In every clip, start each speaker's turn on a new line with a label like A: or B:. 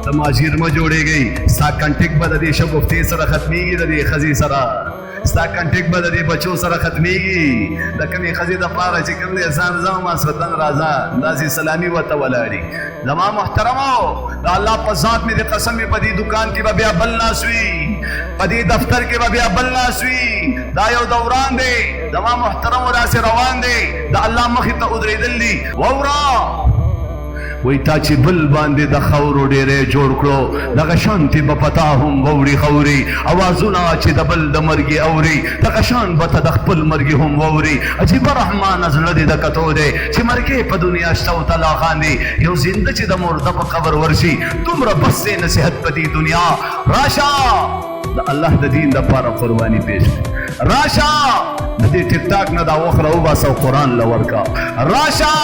A: تماشیر ما جوړیږي ستا کنټیک به د دې شګفتې سره ختمیږي د دې ښځې سره ستا کنټیک به د دې بچو سره ختمیږي د کومې ښځې دپاره چې کوم دی ځان ځه ماسختن راځه داسې سلامي ورته ولاړي زما محترمو د الله په ذات مې د قسم مې په دې دکان کې به بیا بل ناس وي په دې دفتر کې به بیا بل ناس وي دا یو دوران دی زما محترمو داسې روان دی د الله مخې ته ودرېدل دي واوره وی تا چې بل باندې د خاورو ډېری جوړ کړو دغه شانتې به په تا هم واوري خوري اوازونه چې د بل د مرګي اوري دغه شان به ته د خپل مرګي هم واوري عجیبه رحمانه زړه دې د کتو دی چې مرګې په دنیا شته او تلا خاندي یو زنده چې د مرده په قبر ورشي دومره بس دی نصیحت په دې دنیا راشه د الله د دین دپاره قرباني پیش راشه د دې ټیک ټاک نه دا وخت راوباسه او قرآن له ورکه راشه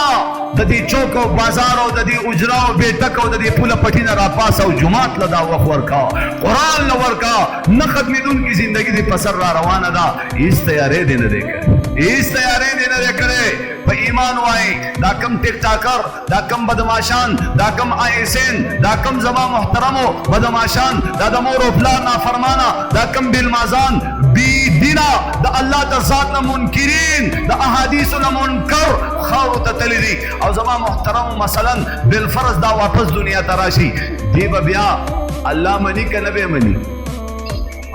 A: د دې چوک او بازار او د دې اجرا او بیټک او د دې پوله پټي نه راپاسه او جومات له دا وخت ورکه قرآن له ورکه نه ختمېدونکې زندګي دې په سر را روانه ده هېڅ تیارې دې نه دی کړی هېڅ تیارې دې نه دی کړی په ایمان وای دا کم ټیک ټاکر دا کم بدماشان دا کم آئسین دا کم زما محترمو بدماشان دا د مور او پلار نافرمانه دا کم بالمازان بی دینا د الله د ذات نه منکرین د احادیثو نه منکر خاورو ته تللی دي او زما محترمو مثلا بالفرض دا واپس دنیا ته راشي دی به بیا الله مني که نه به مني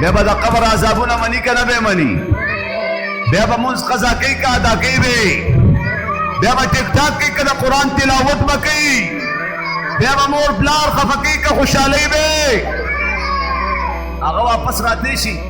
A: بیا به د قبر عذابونه مني که نه به مني بیا به منځ قضا کوي که ادا کوي به بیا به ټیک ټاک کوي که د قرآن تلاوت به کوي بیا به مور پلار خفه کوي که خوشحالۍ به هغه واپس راتلی شي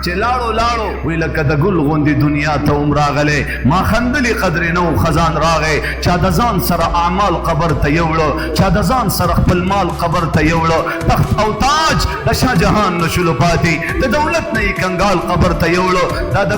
A: چې لاړو وی لکه د ګل غوندې دنیا ته هم راغلی ما خندلې قدرې نه و خزان راغی چا د ځان سره اعمال قبر ته یوړه چا د ځان سره خپل مال قبر ته یوړه تخت او تاج د شاه جهان نه شولو پاتې د دولت نه یې کنګال قبر ته یوړه دا د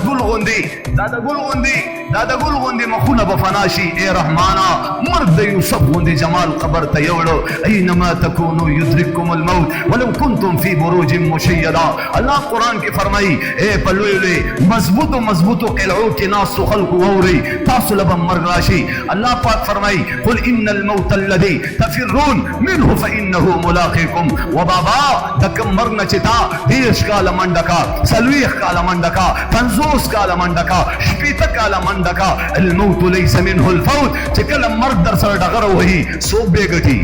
A: ګل غوندې مخونه به فنا شي ای رحمانه مرګ د یوسف غوندې جمال قبر ته یوړه اینما تکونو یدرککم الموت ولو کنتم فی بروج مشیده الله قرآن کې فرمایي اے په لوی مضبوطو قلعو کې ناستو خلکو واورئ تاسو له به مرګ راشي الله پاک فرمایي قل ان الموت الذي تفرون منه فانه ملاقيكم و بابا د کوم مرګ نه چې تا 30 کاله منډه کا 40 کاله منډه کا 50 کاله منډه کا 60 کاله منډه کا الموت ليس منه الفوت چې کله مرګ در سره ډغره وهي څوک به ګټي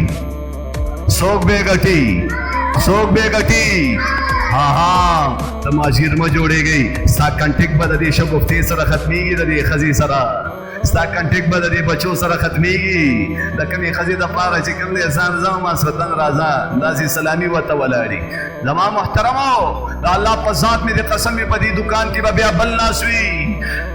A: تماشیر ما جوړیږي ستا کنټیک به د دې شګفتې سره ختمیږي د دې ښځې سره ستا کنټیک به د دې بچو سره ختمیږي د کومې ښځې دپاره چې کوم دی ځان ځه ماسختن راځه داسې سلامي ورته ولاړي زما محترمو د الله په ذات مې د قسم مې په دې دکان کې به بیا بل ناس وي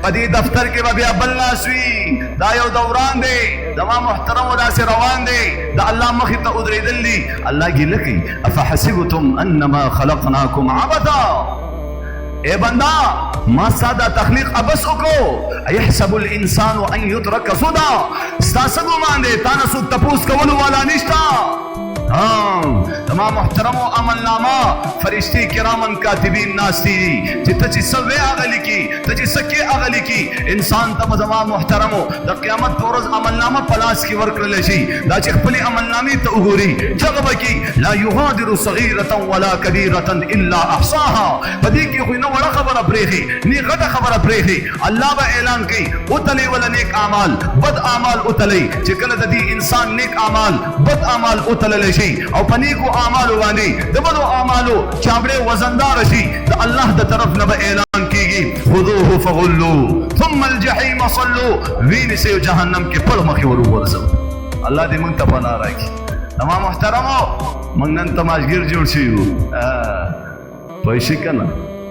A: په دې دفتر کې به بیا بل ناس وي دا یو دوران دی زما محترمو داسې روان دی د الله مخې ته ودرېدل دي الله ګیله کوي افحسبتم انما خلقناکم عبثا اے بندہ ما ساده تخلیق ابس وکړو ایحسب الانسان ان يترك سدى ستاسو باندې تاسو څوک تپوس کولو والا نشتا تمام محترمو عملنامه فرشتي کرامن کاتبین ناستی چې ته چې سوې هغه لیکي ته چې سکې هغه لیکي انسان ته تمام محترمو د قیامت پر ورځ عملنامه پلاس کې ورکړل شي دا چې خپل عملنامې ته وګوري چغه وکي لا يغادر صغيره ولا كبيره الا احصاها پدې کې خو نه وړه خبره پرېخي نه غټه خبره پرېخي الله به اعلان کوي وتلی ولا نیک اعمال بد اعمال وتلی چې کله د دې انسان نیک اعمال بد اعمال وتلل شي او پنیکو اعمالو باندې د بدو اعمالو چابړې وزندار شي د الله د طرف نه به اعلان کیږي خذوه فغلوا ثم الجحيم صلوا وین سے جهنم کې پړ مخې ورورځو الله دې مونږ ته پناه راکړي تمام محترمو مونږ نن تماشګر جوړ شو پېښې کنه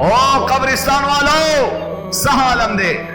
A: او قبرستان والو سهالم دې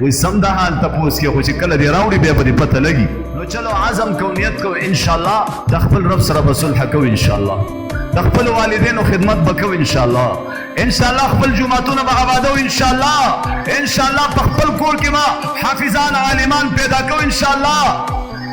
A: وې سم د حال تپوس کې خو چې کله دی راوړي به په پته لګي نو چلو عزم کو نیت کو ان شاء الله د خپل رب سره صلح کو ان شاء الله د خپل والدینو خدمت وکړو ان شاء الله خپل جمعتونه به آبادو ان شاء الله په خپل کور کې ما حافظان عالمان پیدا کو ان شاء الله